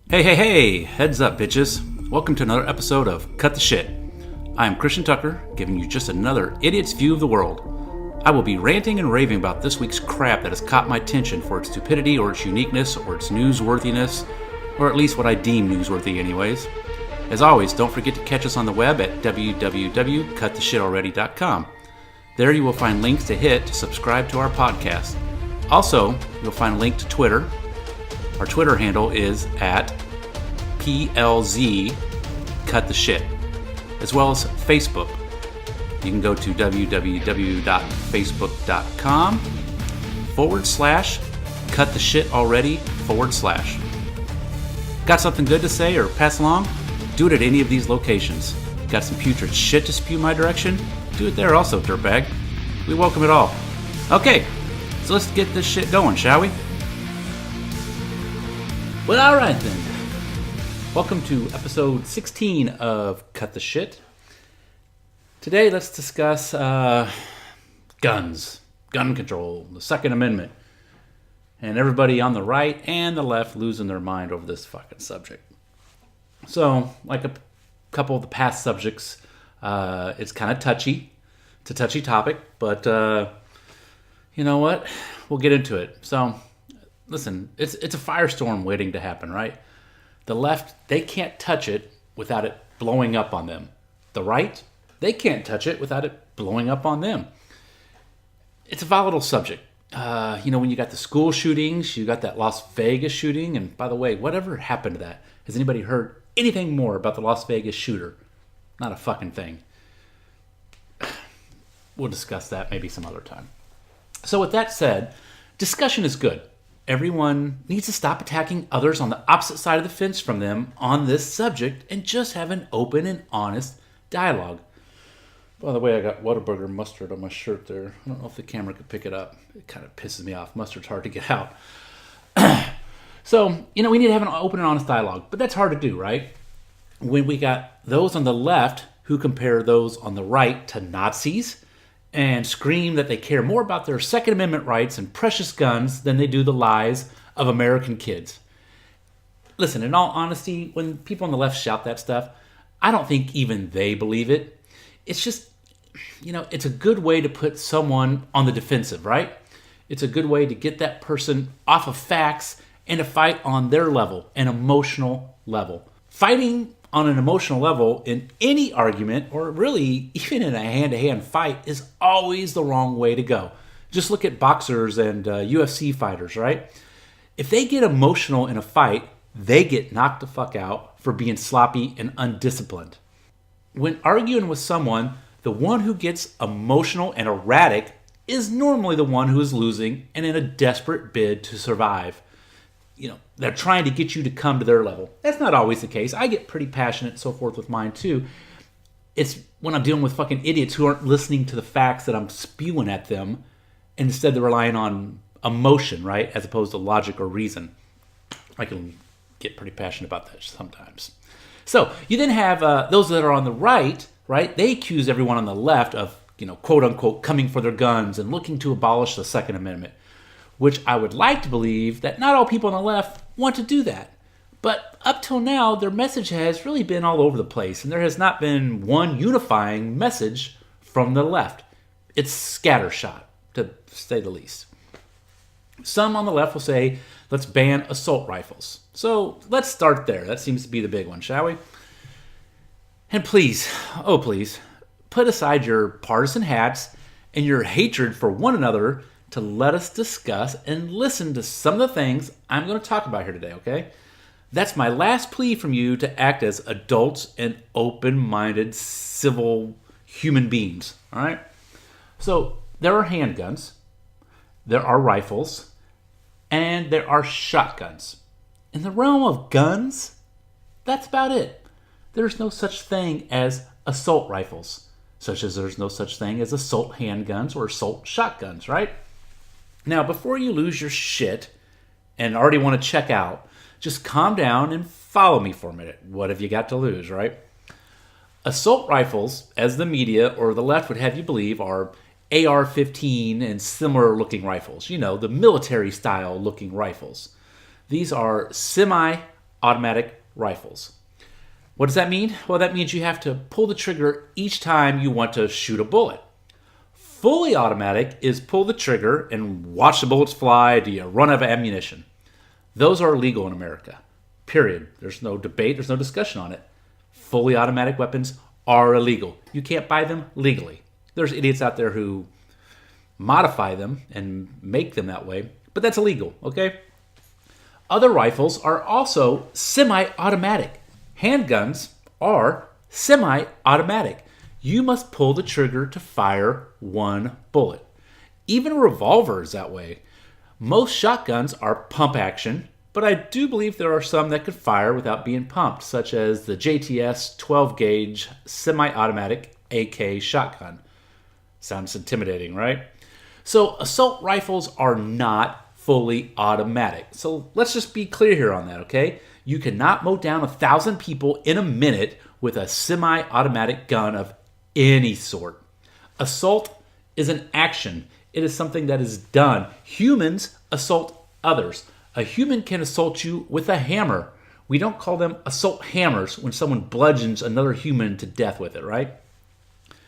Hey, heads up, bitches. Welcome to another episode of Cut the Shit. I am Christian Tucker, giving you just another idiot's view of the world. I will be ranting and raving about this week's crap that has caught my attention for its stupidity or its uniqueness or its newsworthiness, or at least what I deem newsworthy anyways. As always, don't forget to catch us on the web at www.cuttheshitalready.com. There you will find links to hit to subscribe to our podcast. Also, you'll find a link to Twitter. Our Twitter handle is at PLZCutTheShit, as well as Facebook. You can go to www.facebook.com/cuttheshitalready/. Got something good to say or pass along? Do it at any of these locations. Got some putrid shit to spew my direction? Do it there also, dirtbag. We welcome it all. Okay, so let's get this shit going, shall we? Well, alright then. Welcome to episode 16 of Cut the Shit. Today, let's discuss guns, gun control, the Second Amendment, and everybody on the right and the left losing their mind over this fucking subject. So, like a couple of the past subjects, it's kind of touchy. It's a touchy topic, but you know what? We'll get into it. So, listen, it's a firestorm waiting to happen, right? The left, they can't touch it without it blowing up on them. The right, they can't touch it without it blowing up on them. It's a volatile subject. When you got the school shootings, you got that Las Vegas shooting, and by the way, whatever happened to that? Has anybody heard anything more about the Las Vegas shooter? Not a fucking thing. We'll discuss that maybe some other time. So with that said, discussion is good. Everyone needs to stop attacking others on the opposite side of the fence from them on this subject and just have an open and honest dialogue. By the way, I got Whataburger mustard on my shirt there. I don't know if the camera could pick it up. It kind of pisses me off. Mustard's hard to get out. So, we need to have an open and honest dialogue. But that's hard to do, right? When we got those on the left who compare those on the right to Nazis and scream that they care more about their Second Amendment rights and precious guns than they do the lives of American kids. Listen, in all honesty, when people on the left shout that stuff, I don't think even they believe it. It's just, it's a good way to put someone on the defensive, right? It's a good way to get that person off of facts and to fight on their level, an emotional level. Fighting on an emotional level in any argument, or really even in a hand-to-hand fight, is always the wrong way to go. Just look at boxers and UFC fighters, right? If they get emotional in a fight, they get knocked the fuck out for being sloppy and undisciplined. When arguing with someone, the one who gets emotional and erratic is normally the one who is losing and in a desperate bid to survive. They're trying to get you to come to their level. That's not always the case. I get pretty passionate and so forth with mine too. It's when I'm dealing with fucking idiots who aren't listening to the facts that I'm spewing at them, and instead they're relying on emotion, right, as opposed to logic or reason. I can get pretty passionate about that sometimes. So you then have those that are on the right, they accuse everyone on the left of, quote unquote, coming for their guns and looking to abolish the Second Amendment, which I would like to believe that not all people on the left want to do that. But up till now, their message has really been all over the place, and there has not been one unifying message from the left. It's scattershot, to say the least. Some on the left will say, let's ban assault rifles. So let's start there. That seems to be the big one, shall we? And please, oh please, put aside your partisan hats and your hatred for one another to let us discuss and listen to some of the things I'm going to talk about here today, okay? That's my last plea from you to act as adults and open-minded, civil human beings, all right? So there are handguns, there are rifles, and there are shotguns. In the realm of guns, that's about it. There's no such thing as assault rifles, such as there's no such thing as assault handguns or assault shotguns, right? Now, before you lose your shit and already want to check out, just calm down and follow me for a minute. What have you got to lose, right? Assault rifles, as the media or the left would have you believe, are AR-15 and similar looking rifles. The military style looking rifles. These are semi semi-automatic rifles. What does that mean? Well, that means you have to pull the trigger each time you want to shoot a bullet. Fully automatic is pull the trigger and watch the bullets fly till you run out of ammunition. Those are illegal in America. Period. There's no debate, there's no discussion on it. Fully automatic weapons are illegal. You can't buy them legally. There's idiots out there who modify them and make them that way, but that's illegal, okay? Other rifles are also semi-automatic. Handguns are semi-automatic. You must pull the trigger to fire one bullet. Even a revolver is that way. Most shotguns are pump action, but I do believe there are some that could fire without being pumped, such as the JTS 12-gauge semi-automatic AK shotgun. Sounds intimidating, right? So assault rifles are not fully automatic. So let's just be clear here on that, okay? You cannot mow down 1,000 people in a minute with a semi-automatic gun of any sort. Assault is an action. It is something that is done. Humans assault others. A human can assault you with a hammer. We don't call them assault hammers when someone bludgeons another human to death with it, right?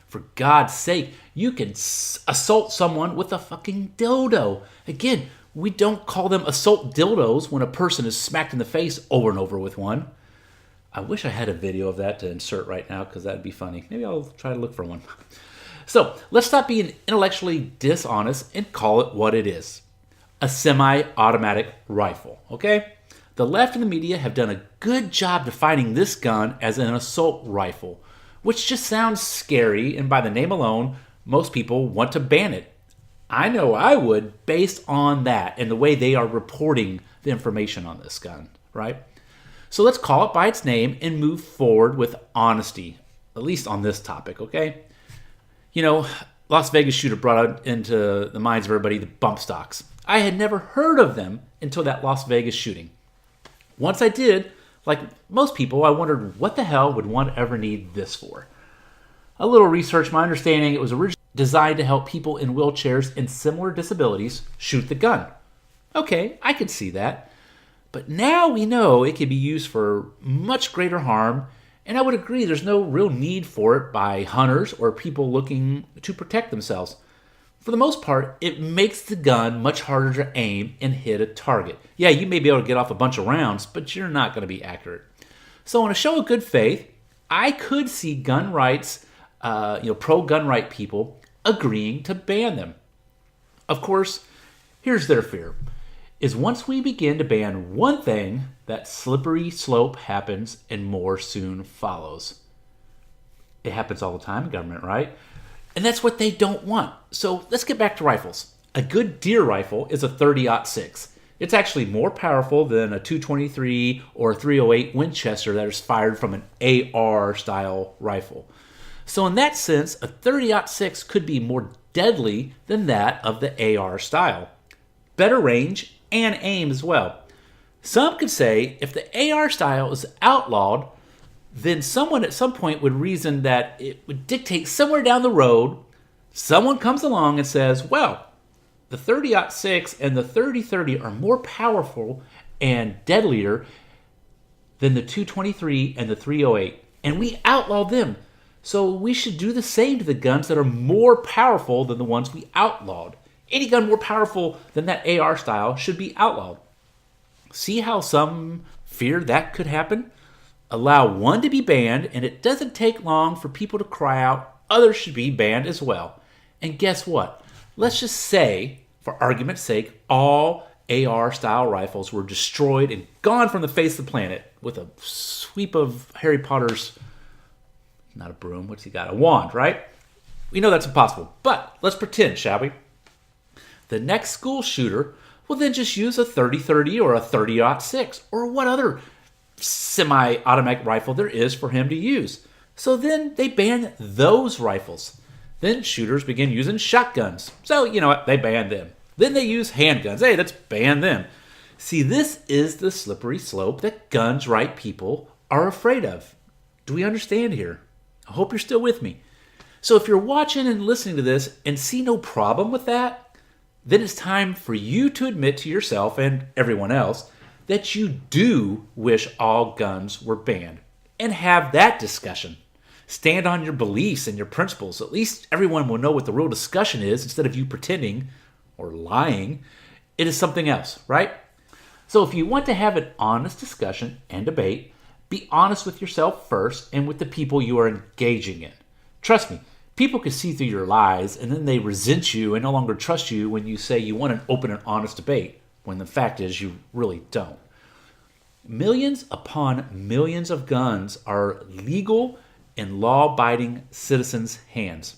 For God's sake, you can assault someone with a fucking dildo. Again, we don't call them assault dildos when a person is smacked in the face over and over with one. I wish I had a video of that to insert right now because that'd be funny. Maybe I'll try to look for one. So let's stop being intellectually dishonest and call it what it is. A semi-automatic rifle, okay? The left and the media have done a good job defining this gun as an assault rifle, which just sounds scary, and by the name alone, most people want to ban it. I know I would, based on that and the way they are reporting the information on this gun, right? So let's call it by its name and move forward with honesty, at least on this topic, okay? You know, Las Vegas shooter brought into the minds of everybody the bump stocks. I had never heard of them until that Las Vegas shooting. Once I did, like most people, I wondered what the hell would one ever need this for? A little research, my understanding, it was originally designed to help people in wheelchairs and similar disabilities shoot the gun. Okay, I could see that. But now we know it can be used for much greater harm, and I would agree there's no real need for it by hunters or people looking to protect themselves. For the most part, it makes the gun much harder to aim and hit a target. Yeah, you may be able to get off a bunch of rounds, but you're not going to be accurate. So in a show of good faith, I could see gun rights, pro-gun right people agreeing to ban them. Of course, here's their fear, is once we begin to ban one thing, that slippery slope happens and more soon follows. It happens all the time in government, right? And that's what they don't want. So let's get back to rifles. A good deer rifle is a 30-06. It's actually more powerful than a 223 or a 308 Winchester that is fired from an AR-style rifle. So in that sense, a 30-06 could be more deadly than that of the AR style. Better range and aim as well. Some could say if the AR style is outlawed, then someone at some point would reason that it would dictate somewhere down the road, someone comes along and says, well, the 30-06 and the 30-30 are more powerful and deadlier than the 223 and the 308, and we outlaw them. So we should do the same to the guns that are more powerful than the ones we outlawed. Any gun more powerful than that AR style should be outlawed. See how some fear that could happen? Allow one to be banned, and it doesn't take long for people to cry out, others should be banned as well. And guess what? Let's just say, for argument's sake, all AR-style rifles were destroyed and gone from the face of the planet with a sweep of Harry Potter's, not a broom, what's he got? A wand, right? We know that's impossible, but let's pretend, shall we? The next school shooter will then just use a 30-30 or a 30-06 or what other semi-automatic rifle there is for him to use. So then they ban those rifles. Then shooters begin using shotguns. So, you know what? They ban them. Then they use handguns. Hey, let's ban them. See, this is the slippery slope that guns right people are afraid of. Do we understand here? I hope you're still with me. So if you're watching and listening to this and see no problem with that, then it's time for you to admit to yourself and everyone else that you do wish all guns were banned and have that discussion. Stand on your beliefs and your principles. At least everyone will know what the real discussion is instead of you pretending or lying. It is something else, right? So if you want to have an honest discussion and debate, be honest with yourself first and with the people you are engaging in. Trust me, people can see through your lies and then they resent you and no longer trust you when you say you want an open and honest debate, when the fact is you really don't. Millions upon millions of guns are legal in law-abiding citizens' hands.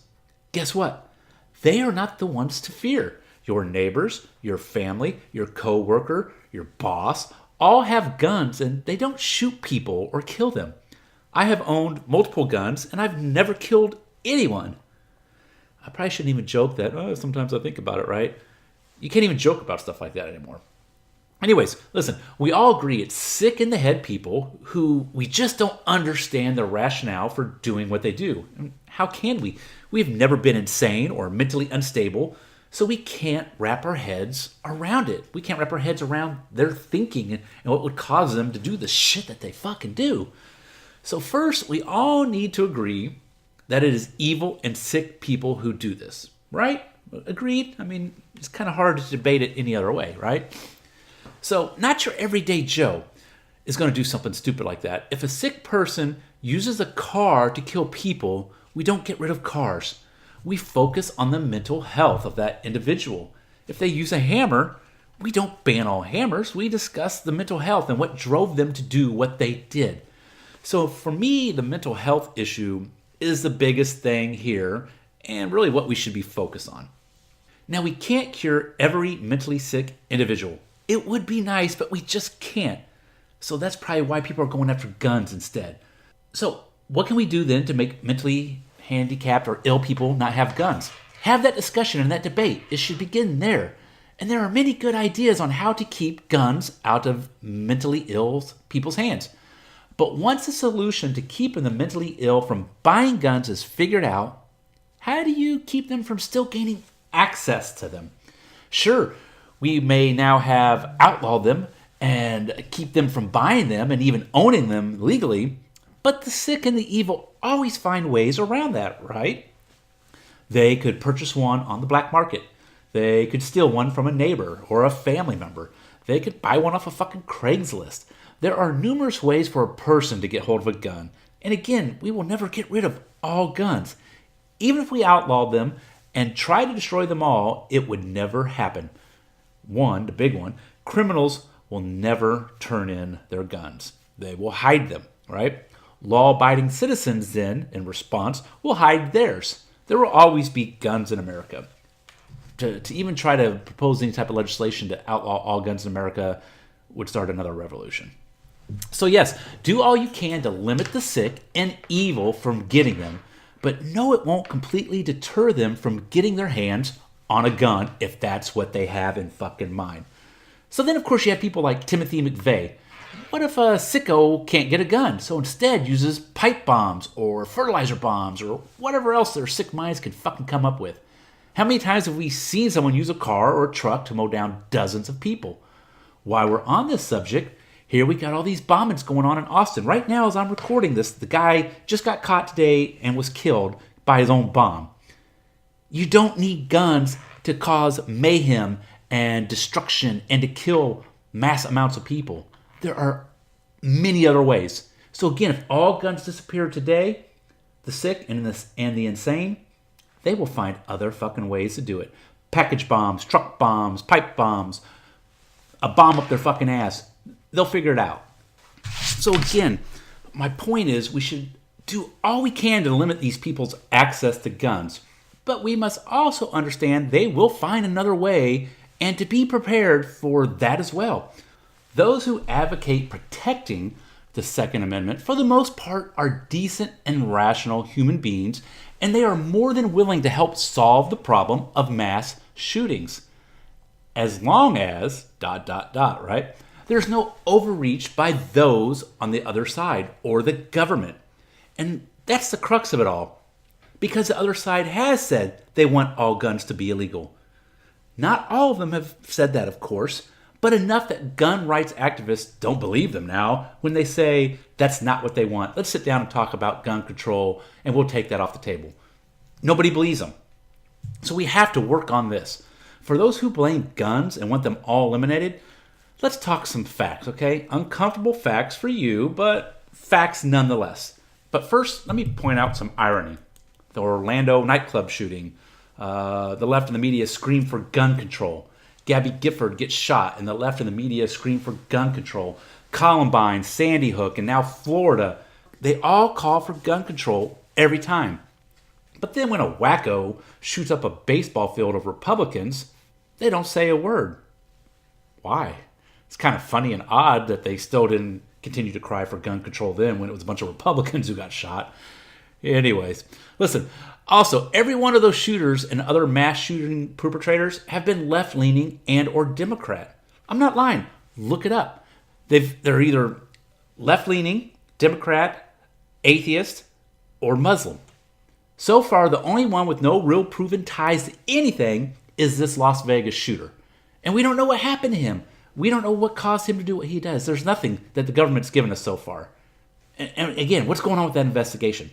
Guess what? They are not the ones to fear. Your neighbors, your family, your co-worker, your boss, all have guns and they don't shoot people or kill them. I have owned multiple guns and I've never killed anyone. I probably shouldn't even joke that. Sometimes I think about it, right? You can't even joke about stuff like that anymore. Anyways, listen, we all agree it's sick in the head people who we just don't understand the rationale for doing what they do. How can we? We've never been insane or mentally unstable, so we can't wrap our heads around it. We can't wrap our heads around their thinking and what would cause them to do the shit that they fucking do. So first, we all need to agree that it is evil and sick people who do this, right? Agreed? I mean, it's kind of hard to debate it any other way, right? So not your everyday Joe is going to do something stupid like that. If a sick person uses a car to kill people, we don't get rid of cars. We focus on the mental health of that individual. If they use a hammer, we don't ban all hammers. We discuss the mental health and what drove them to do what they did. So for me, the mental health issue is the biggest thing here and really what we should be focused on. Now, we can't cure every mentally sick individual. It would be nice, but we just can't. So that's probably why people are going after guns instead. So what can we do then to make mentally handicapped or ill people not have guns? Have that discussion and that debate. It should begin there. And there are many good ideas on how to keep guns out of mentally ill people's hands. But once the solution to keeping the mentally ill from buying guns is figured out, how do you keep them from still gaining access to them? Sure, we may now have outlawed them and keep them from buying them and even owning them legally, but the sick and the evil always find ways around that, right? They could purchase one on the black market. They could steal one from a neighbor or a family member. They could buy one off a fucking Craigslist. There are numerous ways for a person to get hold of a gun. And again, we will never get rid of all guns. Even if we outlawed them and tried to destroy them all, it would never happen. One, the big one, criminals will never turn in their guns. They will hide them, right? Law-abiding citizens then, in response, will hide theirs. There will always be guns in America. To even try to propose any type of legislation to outlaw all guns in America would start another revolution. So yes, do all you can to limit the sick and evil from getting them, but no, it won't completely deter them from getting their hands on a gun if that's what they have in fucking mind. So then, of course, you have people like Timothy McVeigh. What if a sicko can't get a gun, so instead uses pipe bombs or fertilizer bombs or whatever else their sick minds can fucking come up with? How many times have we seen someone use a car or a truck to mow down dozens of people? While we're on this subject, here we got all these bombings going on in Austin. Right now, as I'm recording this, the guy just got caught today and was killed by his own bomb. You don't need guns to cause mayhem and destruction and to kill mass amounts of people. There are many other ways. So again, if all guns disappear today, the sick and the insane, they will find other fucking ways to do it. Package bombs, truck bombs, pipe bombs, a bomb up their fucking ass. They'll figure it out. So again, my point is we should do all we can to limit these people's access to guns. But we must also understand they will find another way and to be prepared for that as well. Those who advocate protecting the Second Amendment, for the most part, are decent and rational human beings, and they are more than willing to help solve the problem of mass shootings. As long as, ... right? There's no overreach by those on the other side or the government. And that's the crux of it all. Because the other side has said they want all guns to be illegal. Not all of them have said that, of course, but enough that gun rights activists don't believe them now when they say that's not what they want. Let's sit down and talk about gun control and we'll take that off the table. Nobody believes them. So we have to work on this. For those who blame guns and want them all eliminated, let's talk some facts, okay? Uncomfortable facts for you, but facts nonetheless. But first, let me point out some irony. The Orlando nightclub shooting. The left and the media scream for gun control. Gabby Gifford gets shot, and the left and the media scream for gun control. Columbine, Sandy Hook, and now Florida. They all call for gun control every time. But then when a wacko shoots up a baseball field of Republicans, they don't say a word. Why? It's kind of funny and odd that they still didn't continue to cry for gun control then when it was a bunch of Republicans who got shot. Anyways, listen, also, every one of those shooters and other mass shooting perpetrators have been left-leaning and or Democrat. I'm not lying. Look it up. They're either left-leaning, Democrat, atheist, or Muslim. So far, the only one with no real proven ties to anything is this Las Vegas shooter. And we don't know what happened to him. We don't know what caused him to do what he does. There's nothing that the government's given us so far. And again, what's going on with that investigation?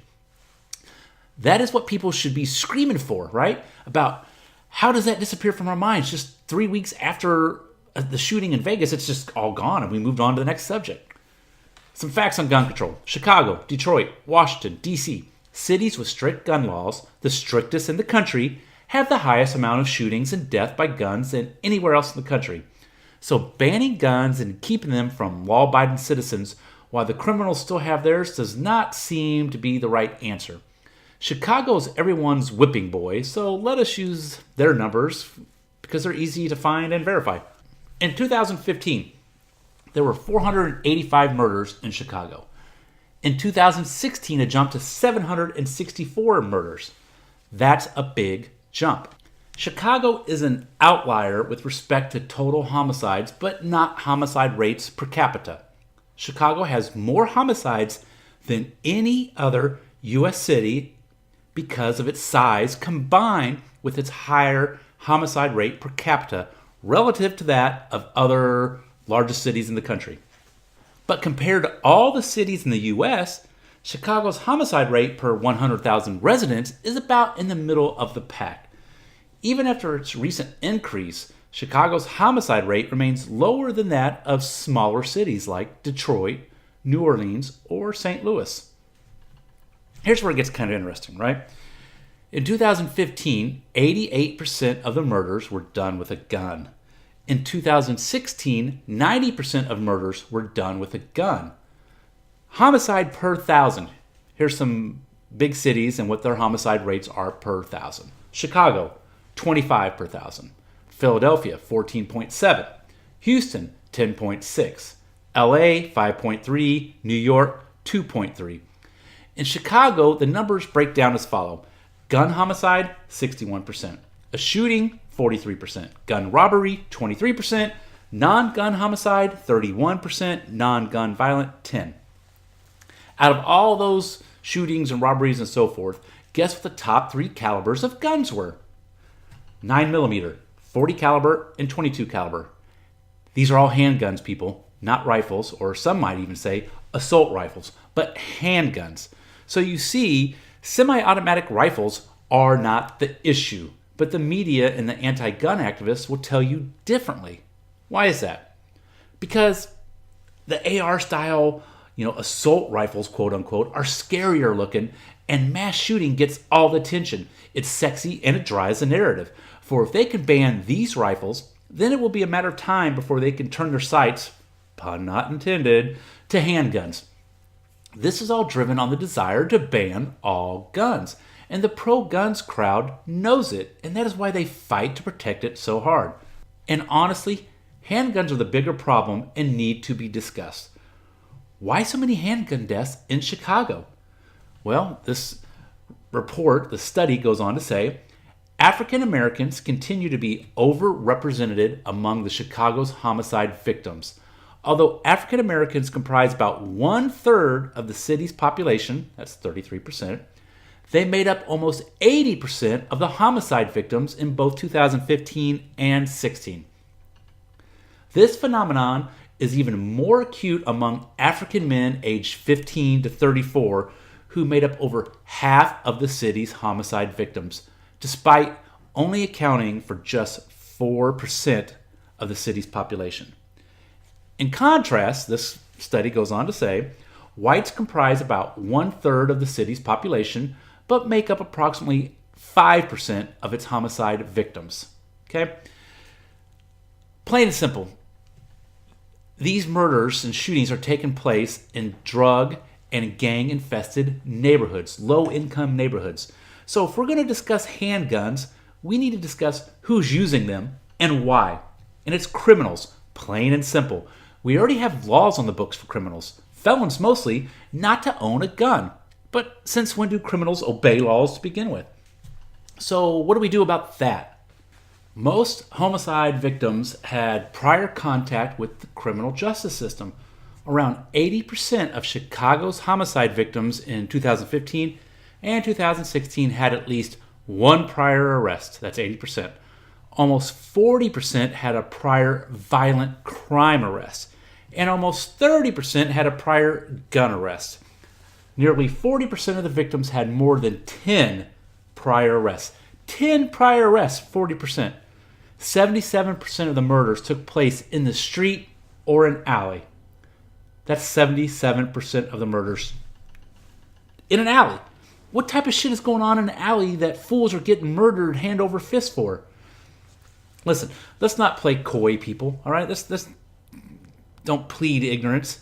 That is what people should be screaming for, right? About how does that disappear from our minds? Just 3 weeks after the shooting in Vegas, it's just all gone and we moved on to the next subject. Some facts on gun control. Chicago, Detroit, Washington, D.C., cities with strict gun laws, the strictest in the country, have the highest amount of shootings and death by guns than anywhere else in the country. So banning guns and keeping them from law-abiding citizens while the criminals still have theirs does not seem to be the right answer. Chicago's everyone's whipping boy, so let us use their numbers because they're easy to find and verify. In 2015, there were 485 murders in Chicago. In 2016, it jumped to 764 murders. That's a big jump. Chicago is an outlier with respect to total homicides, but not homicide rates per capita. Chicago has more homicides than any other U.S. city because of its size combined with its higher homicide rate per capita relative to that of other largest cities in the country. But compared to all the cities in the U.S., Chicago's homicide rate per 100,000 residents is about in the middle of the pack. Even after its recent increase, Chicago's homicide rate remains lower than that of smaller cities like Detroit, New Orleans, or St. Louis. Here's where it gets kind of interesting, right? In 2015, 88% of the murders were done with a gun. In 2016, 90% of murders were done with a gun. Homicide per thousand. Here's some big cities and what their homicide rates are per thousand. Chicago, 25 per thousand. Philadelphia, 14.7. Houston, 10.6. LA, 5.3. New York, 2.3. In Chicago, the numbers break down as follow. Gun homicide, 61%. A shooting, 43%. Gun robbery, 23%. Non-gun homicide, 31%. Non-gun violent, 10%. Out of all those shootings and robberies and so forth, guess what the top 3 calibers of guns were? 9mm, 40 caliber, and 22 caliber. These are all handguns, people, not rifles, or some might even say assault rifles, but handguns. So you see, semi-automatic rifles are not the issue, but the media and the anti-gun activists will tell you differently. Why is that? Because the AR style, assault rifles, quote unquote, are scarier looking and mass shooting gets all the attention. It's sexy and it drives the narrative. For if they can ban these rifles, then it will be a matter of time before they can turn their sights, pun not intended, to handguns. This is all driven on the desire to ban all guns. And the pro-guns crowd knows it, and that is why they fight to protect it so hard. And honestly, handguns are the bigger problem and need to be discussed. Why so many handgun deaths in Chicago? Well, this report, the study goes on to say, African Americans continue to be overrepresented among the Chicago's homicide victims. Although African Americans comprise about 1/3 of the city's population, that's 33%, they made up almost 80% of the homicide victims in both 2015 and 16. This phenomenon is even more acute among African men aged 15 to 34, who made up over half of the city's homicide victims, despite only accounting for just 4% of the city's population. In contrast, this study goes on to say, whites comprise about 1/3 of the city's population, but make up approximately 5% of its homicide victims. Okay? Plain and simple, these murders and shootings are taking place in drug and gang-infested neighborhoods, low-income neighborhoods. So if we're going to discuss handguns, we need to discuss who's using them and why. And it's criminals, plain and simple. We already have laws on the books for criminals, felons mostly, not to own a gun. But since when do criminals obey laws to begin with? So what do we do about that? Most homicide victims had prior contact with the criminal justice system. Around 80% of Chicago's homicide victims in 2015 and 2016 had at least one prior arrest. That's 80%. Almost 40% had a prior violent crime arrest. And almost 30% had a prior gun arrest. Nearly 40% of the victims had more than 10 prior arrests. 10 prior arrests, 40%. 77% of the murders took place in the street or an alley. That's 77% of the murders in an alley. What type of shit is going on in an alley that fools are getting murdered hand over fist for? Listen, let's not play coy, people, all right? Let's don't plead ignorance.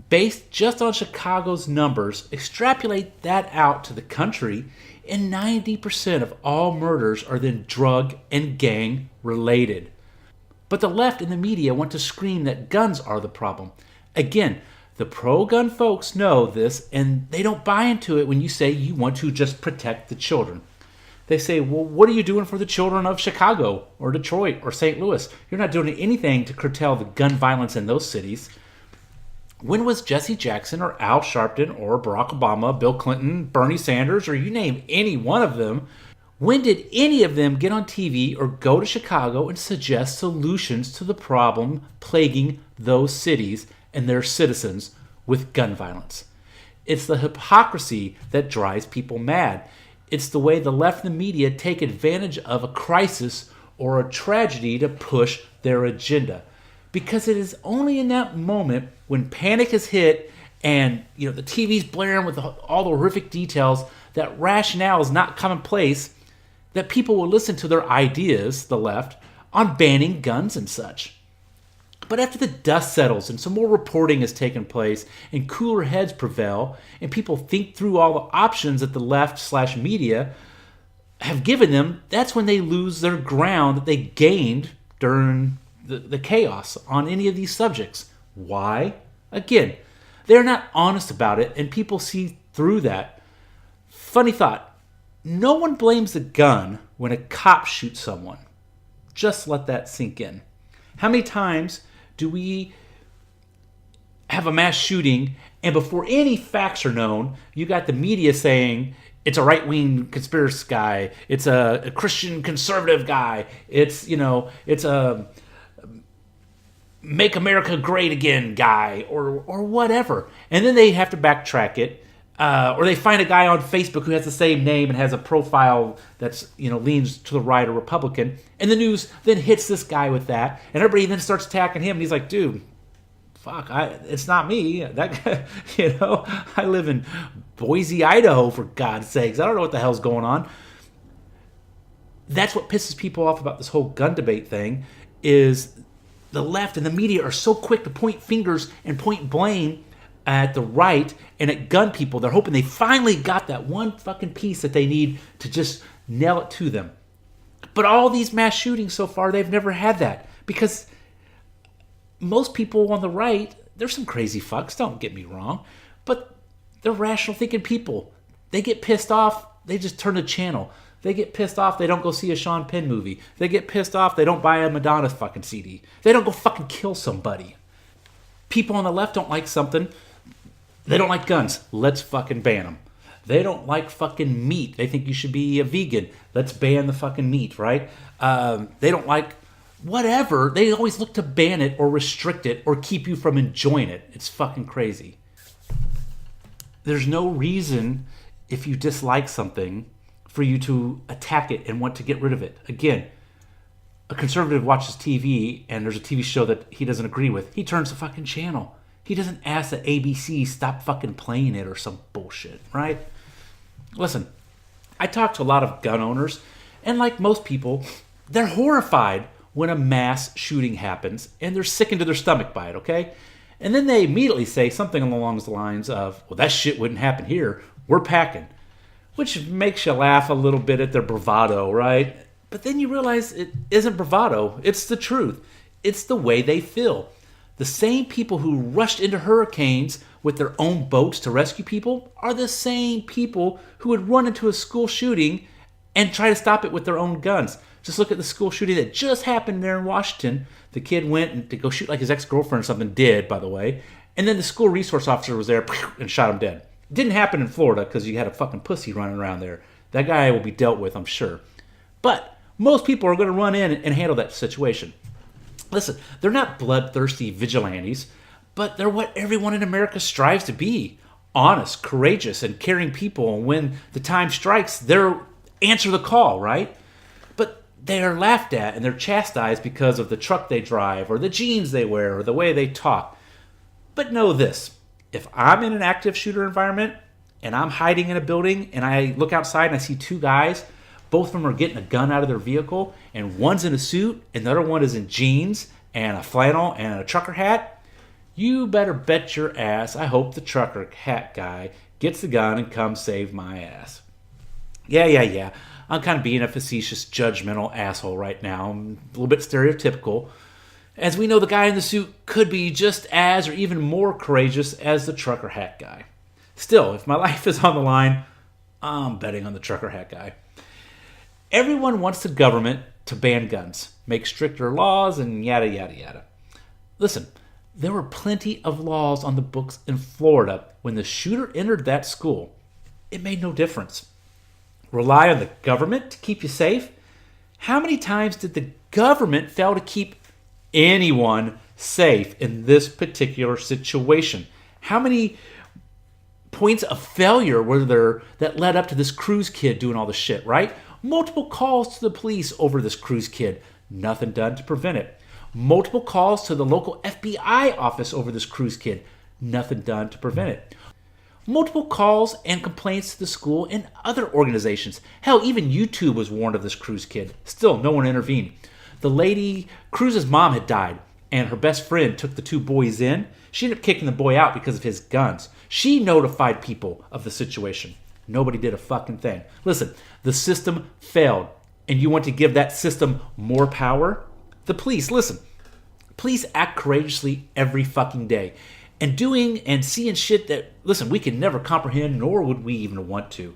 Based just on Chicago's numbers, extrapolate that out to the country, and 90% of all murders are then drug and gang related. But the left and the media want to scream that guns are the problem. Again, the pro-gun folks know this, and they don't buy into it when you say you want to just protect the children. They say, well, what are you doing for the children of Chicago or Detroit or St. Louis? You're not doing anything to curtail the gun violence in those cities. When was Jesse Jackson or Al Sharpton or Barack Obama, Bill Clinton, Bernie Sanders, or you name any one of them, when did any of them get on TV or go to Chicago and suggest solutions to the problem plaguing those cities and their citizens with gun violence? It's the hypocrisy that drives people mad. It's the way the left and the media take advantage of a crisis or a tragedy to push their agenda. Because it is only in that moment when panic is hit and the TV's blaring with all the horrific details that rationale is not commonplace that people will listen to their ideas, the left, on banning guns and such. But after the dust settles and some more reporting has taken place and cooler heads prevail and people think through all the options that the left/media have given them, that's when they lose their ground that they gained during the chaos on any of these subjects. Why? Again, they're not honest about it and people see through that. Funny thought, no one blames the gun when a cop shoots someone. Just let that sink in. How many times do we have a mass shooting and before any facts are known, you got the media saying it's a right-wing conspiracy guy, it's a Christian conservative guy, it's a make America great again guy or whatever. And then they have to backtrack it. Or they find a guy on Facebook who has the same name and has a profile that's, leans to the right or Republican. And the news then hits this guy with that. And everybody then starts attacking him. And he's like, dude, fuck, it's not me. That guy, I live in Boise, Idaho, for God's sakes. I don't know what the hell's going on. That's what pisses people off about this whole gun debate thing is the left and the media are so quick to point fingers and point blame at the right and at gun people. They're hoping they finally got that one fucking piece that they need to just nail it to them. But all these mass shootings so far, they've never had that. Because most people on the right, there's some crazy fucks, don't get me wrong, but they're rational thinking people. They get pissed off, they just turn the channel. They get pissed off, they don't go see a Sean Penn movie. They get pissed off, they don't buy a Madonna fucking CD. They don't go fucking kill somebody. People on the left don't like something. They don't like guns. Let's fucking ban them. They don't like fucking meat. They think you should be a vegan. Let's ban the fucking meat, right? They don't like whatever, they always look to ban it or restrict it or keep you from enjoying it. It's fucking crazy. There's no reason, if you dislike something, for you to attack it and want to get rid of it. Again, a conservative watches TV and there's a TV show that he doesn't agree with. He turns the fucking channel. He doesn't ask that ABC stop fucking playing it or some bullshit, right? Listen, I talk to a lot of gun owners, and like most people, they're horrified when a mass shooting happens and they're sickened to their stomach by it, okay? And then they immediately say something along the lines of, well, that shit wouldn't happen here. We're packing. Which makes you laugh a little bit at their bravado, right? But then you realize it isn't bravado. It's the truth. It's the way they feel. The same people who rushed into hurricanes with their own boats to rescue people are the same people who would run into a school shooting and try to stop it with their own guns. Just look at the school shooting that just happened there in Washington. The kid went to go shoot like his ex-girlfriend or something, did, by the way. And then the school resource officer was there and shot him dead. It didn't happen in Florida because you had a fucking pussy running around there. That guy will be dealt with, I'm sure. But most people are going to run in and handle that situation. Listen, they're not bloodthirsty vigilantes, but they're what everyone in America strives to be. Honest, courageous, and caring people. And when the time strikes, they'll answer the call, right? But they are laughed at and they're chastised because of the truck they drive or the jeans they wear or the way they talk. But know this. If I'm in an active shooter environment and I'm hiding in a building and I look outside and I see two guys, both of them are getting a gun out of their vehicle, and one's in a suit and the other one is in jeans and a flannel and a trucker hat, you better bet your ass I hope the trucker hat guy gets the gun and comes save my ass. Yeah. I'm kind of being a facetious, judgmental asshole right now. I'm a little bit stereotypical. As we know, the guy in the suit could be just as or even more courageous as the trucker hat guy. Still, if my life is on the line, I'm betting on the trucker hat guy. Everyone wants the government to ban guns, make stricter laws, and yada, yada, yada. Listen, there were plenty of laws on the books in Florida when the shooter entered that school. It made no difference. Rely on the government to keep you safe? How many times did the government fail to keep anyone safe in this particular situation? How many points of failure were there that led up to this Cruz kid doing all the shit, right? Multiple calls to the police over this Cruz kid. Nothing done to prevent it. Multiple calls to the local FBI office over this Cruz kid. Nothing done to prevent it. Multiple calls and complaints to the school and other organizations. Hell, even YouTube was warned of this Cruz kid. Still, no one intervened. The lady, Cruz's mom had died, and her best friend took the two boys in. She ended up kicking the boy out because of his guns. She notified people of the situation. Nobody did a fucking thing. Listen, the system failed, and you want to give that system more power? The police, listen, police act courageously every fucking day. And doing and seeing shit that, listen, we can never comprehend, nor would we even want to.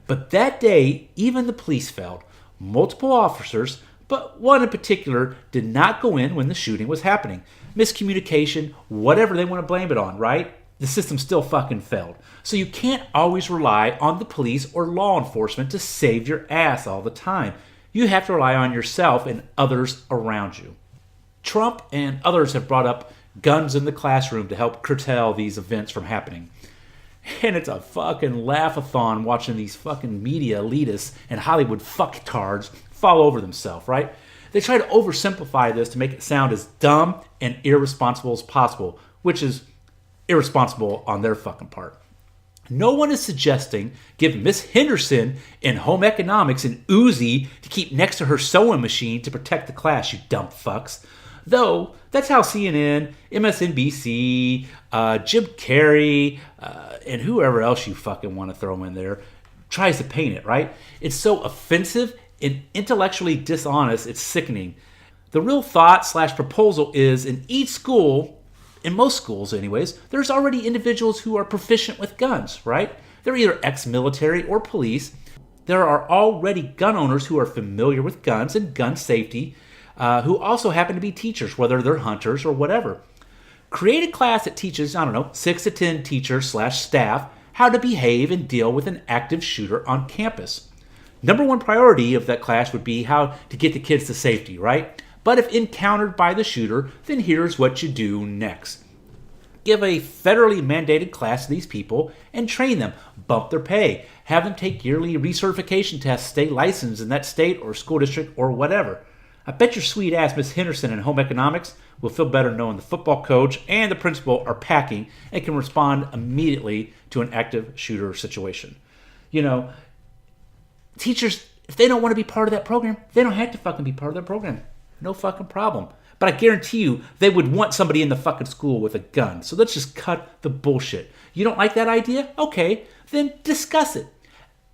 But that day, even the police failed. Multiple officers, but one in particular, did not go in when the shooting was happening. Miscommunication, whatever they want to blame it on, right? The system still fucking failed. So you can't always rely on the police or law enforcement to save your ass all the time. You have to rely on yourself and others around you. Trump and others have brought up guns in the classroom to help curtail these events from happening. And it's a fucking laugh-a-thon watching these fucking media elitists and Hollywood fucktards fall over themselves, right? They try to oversimplify this to make it sound as dumb and irresponsible as possible, which is irresponsible on their fucking part. No one is suggesting give Miss Henderson in home economics an Uzi to keep next to her sewing machine to protect the class, you dumb fucks. Though, that's how CNN, MSNBC, Jim Carrey, and whoever else you fucking want to throw in there tries to paint it, right? It's so offensive and intellectually dishonest, it's sickening. The real thought/proposal is in each school, in most schools anyways, there's already individuals who are proficient with guns, right? They're either ex-military or police. There are already gun owners who are familiar with guns and gun safety, who also happen to be teachers, whether they're hunters or whatever. Create a class that teaches, 6 to 10 teachers/staff how to behave and deal with an active shooter on campus. Number one priority of that class would be how to get the kids to safety, right? But if encountered by the shooter, then here's what you do next. Give a federally mandated class to these people and train them. Bump their pay. Have them take yearly recertification tests, stay licensed in that state or school district or whatever. I bet your sweet ass Miss Henderson in home economics will feel better knowing the football coach and the principal are packing and can respond immediately to an active shooter situation. You know, teachers, if they don't want to be part of that program, they don't have to fucking be part of that program. No fucking problem. But I guarantee you, they would want somebody in the fucking school with a gun. So let's just cut the bullshit. You don't like that idea? Okay, then discuss it.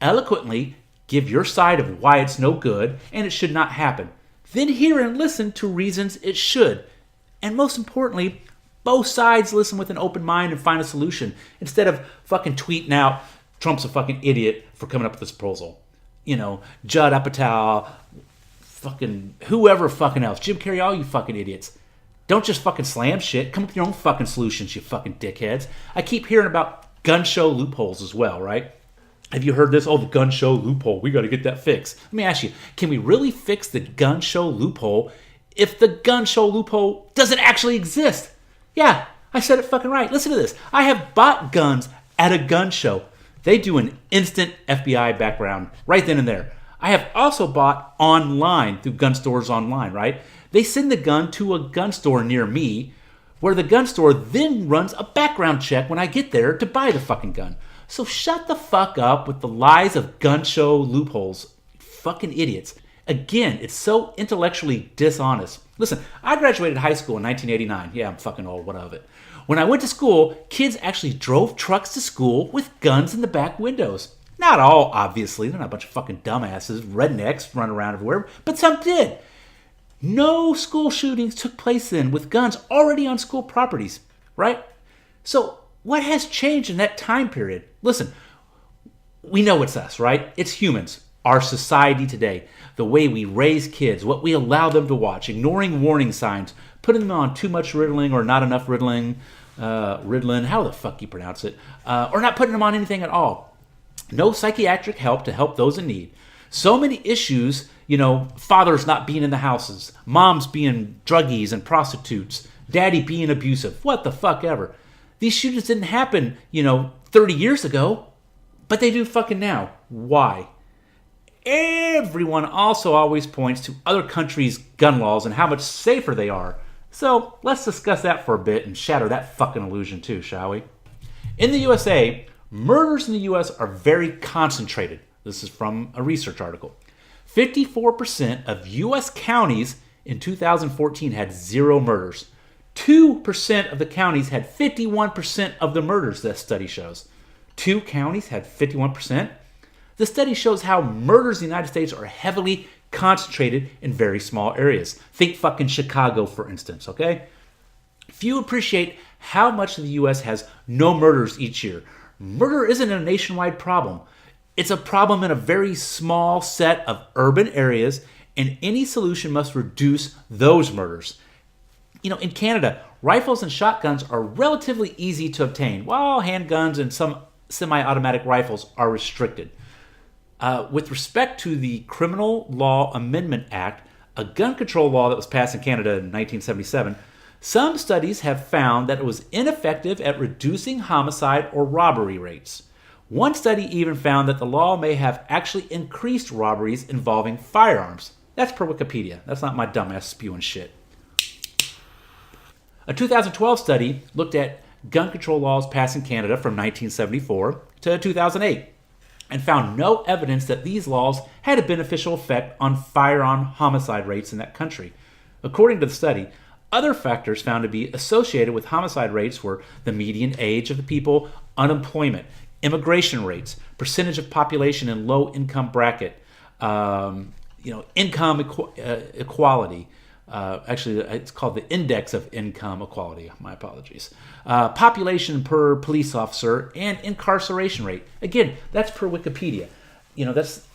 Eloquently give your side of why it's no good and it should not happen. Then hear and listen to reasons it should. And most importantly, both sides listen with an open mind and find a solution instead of fucking tweeting out, Trump's a fucking idiot for coming up with this proposal. You know, Judd Apatow, fucking whoever fucking else, Jim Carrey, all you fucking idiots. Don't just fucking slam shit. Come up with your own fucking solutions, you fucking dickheads. I keep hearing about gun show loopholes as well, right? Have you heard this? Oh, the gun show loophole. We got to get that fixed. Let me ask you, can we really fix the gun show loophole if the gun show loophole doesn't actually exist? Yeah, I said it fucking right. Listen to this. I have bought guns at a gun show. They do an instant FBI background right then and there. I have also bought online through gun stores online, right? They send the gun to a gun store near me where the gun store then runs a background check when I get there to buy the fucking gun. So shut the fuck up with the lies of gun show loopholes. Fucking idiots. Again, it's so intellectually dishonest. Listen, I graduated high school in 1989. Yeah, I'm fucking old. What of it? When I went to school, kids actually drove trucks to school with guns in the back windows. Not all, obviously. They're not a bunch of fucking dumbasses, rednecks running around everywhere, but some did. No school shootings took place then with guns already on school properties, right? So what has changed in that time period? Listen, we know it's us, right? It's humans, our society today, the way we raise kids, what we allow them to watch, ignoring warning signs, putting them on too much Ritalin or not enough Ritalin, how the fuck you pronounce it, or not putting them on anything at all. No psychiatric help to help those in need. So many issues, you know, fathers not being in the houses, moms being druggies and prostitutes, daddy being abusive, what the fuck ever. These shootings didn't happen, 30 years ago, but they do fucking now. Why? Everyone also always points to other countries' gun laws and how much safer they are. So let's discuss that for a bit and shatter that fucking illusion too, shall we? In the USA, murders in the U.S. are very concentrated. This is from a research article. 54% of U.S. counties in 2014 had 0 murders. 2% of the counties had 51% of the murders, that study shows. 2 counties had 51%. The study shows how murders in the United States are heavily concentrated in very small areas. Think fucking Chicago, for instance, okay? Few appreciate how much of the U.S. has no murders each year. Murder isn't a nationwide problem. It's a problem in a very small set of urban areas, and any solution must reduce those murders. In Canada, rifles and shotguns are relatively easy to obtain, while handguns and some semi-automatic rifles are restricted. With respect to the Criminal Law Amendment Act, a gun control law that was passed in Canada in 1977, some studies have found that it was ineffective at reducing homicide or robbery rates. One study even found that the law may have actually increased robberies involving firearms. That's per Wikipedia. That's not my dumbass spewing shit. A 2012 study looked at gun control laws passed in Canada from 1974 to 2008 and found no evidence that these laws had a beneficial effect on firearm homicide rates in that country. According to the study, other factors found to be associated with homicide rates were the median age of the people, unemployment, immigration rates, percentage of population in low income bracket, income equality. Actually, it's called the Index of Income Equality. My apologies. Population per police officer and incarceration rate. Again, that's per Wikipedia. That's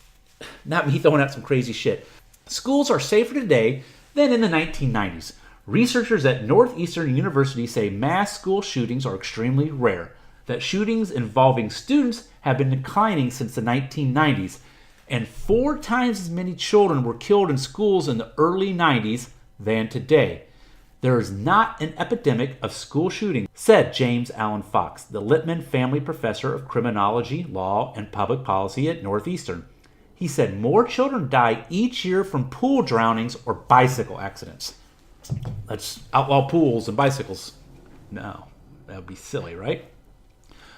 not me throwing out some crazy shit. Schools are safer today than in the 1990s. Researchers at Northeastern University say mass school shootings are extremely rare, that shootings involving students have been declining since the 1990s, and 4 times as many children were killed in schools in the early 90s than today. There is not an epidemic of school shootings, said James Allen Fox, the Littman Family Professor of Criminology, Law, and Public Policy at Northeastern. He said more children die each year from pool drownings or bicycle accidents. Let's outlaw pools and bicycles. No, that would be silly, right?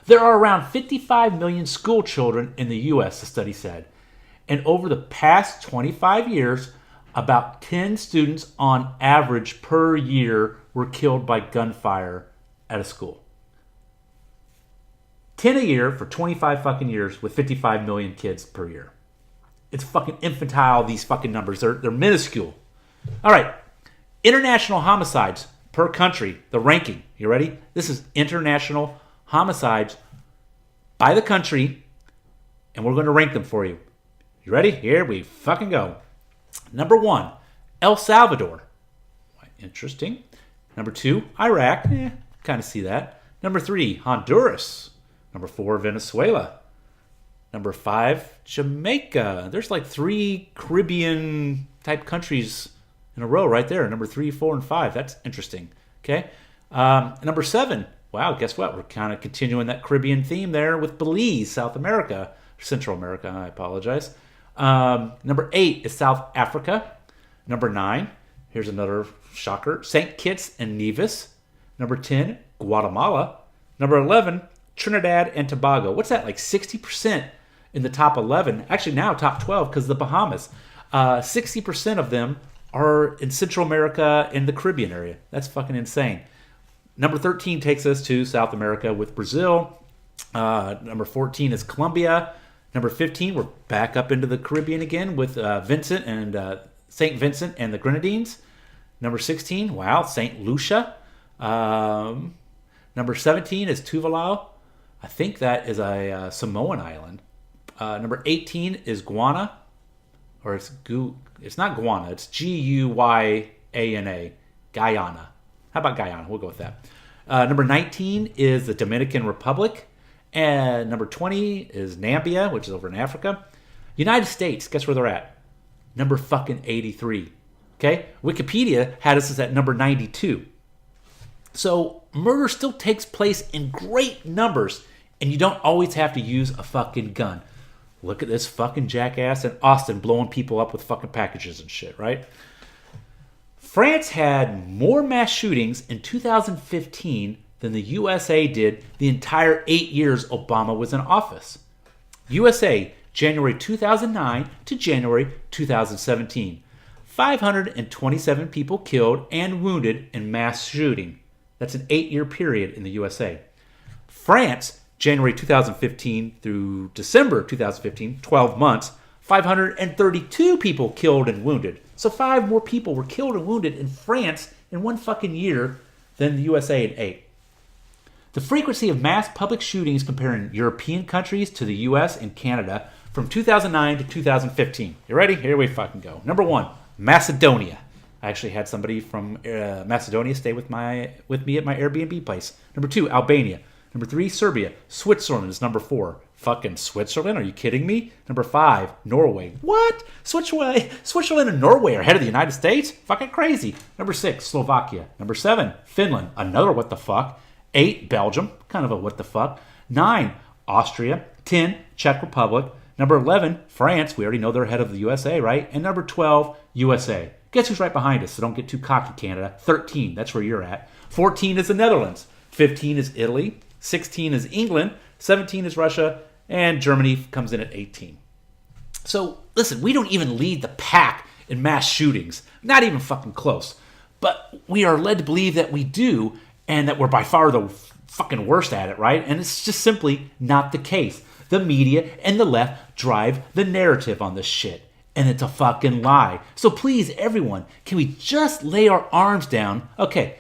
There are around 55 million school children in the U.S., the study said. And over the past 25 years, about 10 students on average per year were killed by gunfire at a school. 10 a year for 25 fucking years with 55 million kids per year. It's fucking infantile, these fucking numbers. They're minuscule. All right. International homicides per country, the ranking. You ready? This is international homicides by the country, and we're going to rank them for you. You ready? Here we fucking go. Number 1, El Salvador. Interesting. Number 2, Iraq. Kind of see that. Number 3, Honduras. Number 4, Venezuela. Number 5, Jamaica. There's like 3 Caribbean type countries in a row right there. Number 3, 4, and 5. That's interesting. Okay. Number 7. Wow, guess what? We're kind of continuing that Caribbean theme there with Belize, South America. Central America, I apologize. Number 8 is South Africa. Number 9, here's another shocker, St. Kitts and Nevis. Number 10, Guatemala. Number 11, Trinidad and Tobago. What's that, like 60% in the top 11? Actually, now top 12 because the Bahamas. 60% of them are in Central America and the Caribbean area. That's fucking insane. Number 13 takes us to South America with Brazil. Number 14 is Colombia. Number 15, we're back up into the Caribbean again with Vincent and St. Vincent and the Grenadines. Number 16, wow, St. Lucia. Number 17 is Tuvalu. I think that is a Samoan island. Number 18 is Guyana. Or it's not Guyana, it's Guyana. Guyana. How about Guyana? We'll go with that. Number 19 is the Dominican Republic. And number 20 is Namibia, which is over in Africa. United States, guess where they're at? Number fucking 83. Okay? Wikipedia had us at number 92. So murder still takes place in great numbers, and you don't always have to use a fucking gun. Look at this fucking jackass in Austin blowing people up with fucking packages and shit, right? France had more mass shootings in 2015 than the USA did the entire 8 years Obama was in office. USA, January 2009 to January 2017. 527 people killed and wounded in mass shooting. That's an 8-year period in the USA. France, January 2015 through December 2015, 12 months, 532 people killed and wounded. So 5 more people were killed and wounded in France in 1 fucking year than the USA in 8. The frequency of mass public shootings comparing European countries to the US and Canada from 2009 to 2015. You ready? Here we fucking go. Number 1, Macedonia. I actually had somebody from Macedonia stay with me at my Airbnb place. Number 2, Albania. Number 3, Serbia. Switzerland is number 4. Fucking Switzerland? Are you kidding me? Number 5, Norway. What? Switzerland and Norway are ahead of the United States? Fucking crazy. Number 6, Slovakia. Number 7, Finland. Another what the fuck. 8, Belgium. Kind of a what the fuck. 9, Austria. 10, Czech Republic. Number 11, France. We already know they're ahead of the USA, right? And number 12, USA. Guess who's right behind us? So don't get too cocky, Canada. 13, that's where you're at. 14 is the Netherlands. 15 is Italy. 16 is England. 17 is Russia. And Germany comes in at 18. So, listen, we don't even lead the pack in mass shootings. Not even fucking close. But we are led to believe that we do, and that we're by far the fucking worst at it, right? And it's just simply not the case. The media and the left drive the narrative on this shit. And it's a fucking lie. So please, everyone, can we just lay our arms down? Okay,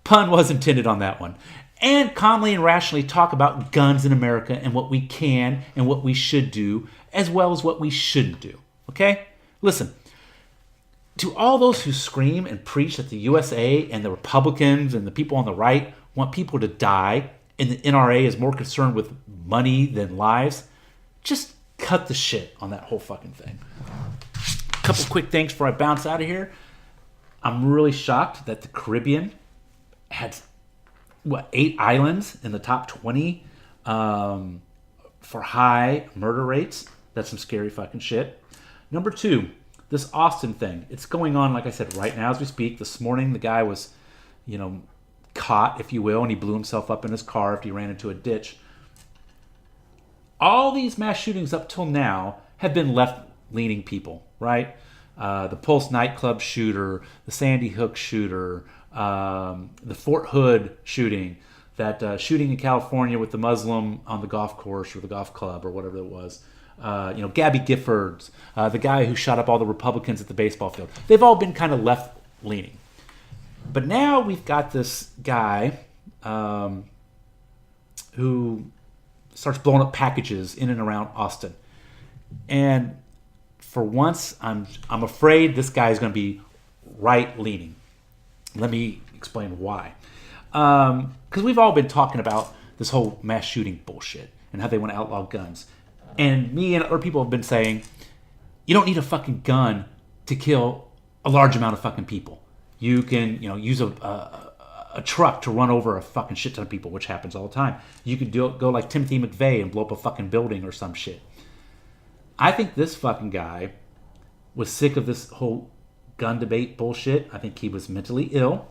pun was intended on that one. And calmly and rationally talk about guns in America and what we can and what we should do, as well as what we shouldn't do. Okay? Listen, to all those who scream and preach that the USA and the Republicans and the people on the right want people to die and the NRA is more concerned with money than lives, just cut the shit on that whole fucking thing. A couple quick things before I bounce out of here. I'm really shocked that the Caribbean had, 8 islands in the top 20 for high murder rates. That's some scary fucking shit. Number 2, this Austin thing. It's going on, like I said, right now as we speak. This morning, the guy was, caught, if you will, and he blew himself up in his car after he ran into a ditch. All these mass shootings up till now have been left-leaning people, right? The Pulse nightclub shooter, the Sandy Hook shooter, the Fort Hood shooting, that shooting in California with the Muslim on the golf course or the golf club or whatever it was. Gabby Giffords, the guy who shot up all the Republicans at the baseball field. They've all been kind of left-leaning. But now we've got this guy who starts blowing up packages in and around Austin. And for once, I'm afraid this guy is going to be right-leaning. Let me explain why. Because we've all been talking about this whole mass shooting bullshit and how they want to outlaw guns. And me and other people have been saying, you don't need a fucking gun to kill a large amount of fucking people. You can, use a truck to run over a fucking shit ton of people, which happens all the time. You could go like Timothy McVeigh and blow up a fucking building or some shit. I think this fucking guy was sick of this whole gun debate bullshit. I think he was mentally ill.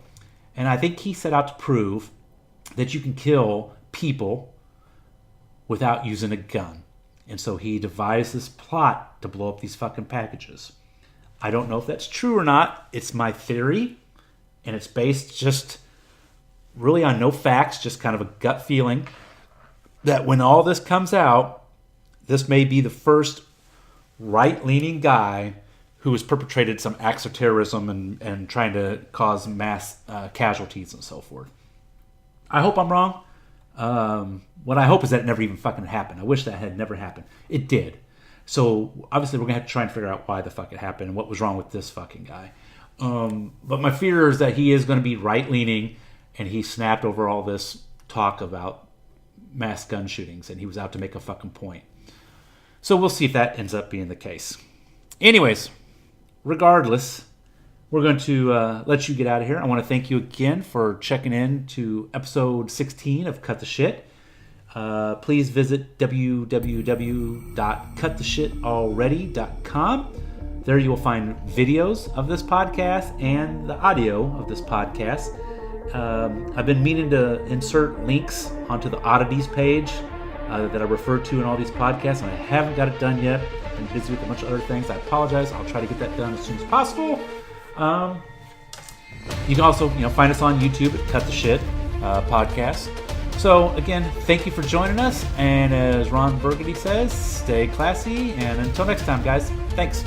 And I think he set out to prove that you can kill people without using a gun. And so he devised this plot to blow up these fucking packages. I don't know if that's true or not. It's my theory. And it's based just really on no facts, just kind of a gut feeling that when all this comes out, this may be the first right-leaning guy who has perpetrated some acts of terrorism and trying to cause mass casualties and so forth. I hope I'm wrong. What I hope is that it never even fucking happened. I wish that had never happened. It did. So obviously we're going to have to try and figure out why the fuck it happened and what was wrong with this fucking guy. But my fear is that he is going to be right-leaning and he snapped over all this talk about mass gun shootings and he was out to make a fucking point. So we'll see if that ends up being the case. Anyways, regardless, we're going to let you get out of here. I want to thank you again for checking in to episode 16 of Cut the Shit. Please visit www.cuttheshitalready.com. There you will find videos of this podcast and the audio of this podcast. I've been meaning to insert links onto the oddities page that I refer to in all these podcasts, and I haven't got it done yet. I've been busy with a bunch of other things. I apologize. I'll try to get that done as soon as possible. You can also, find us on YouTube at Cut the Shit podcast. So again, thank you for joining us. And as Ron Burgundy says, stay classy. And until next time, guys, thanks.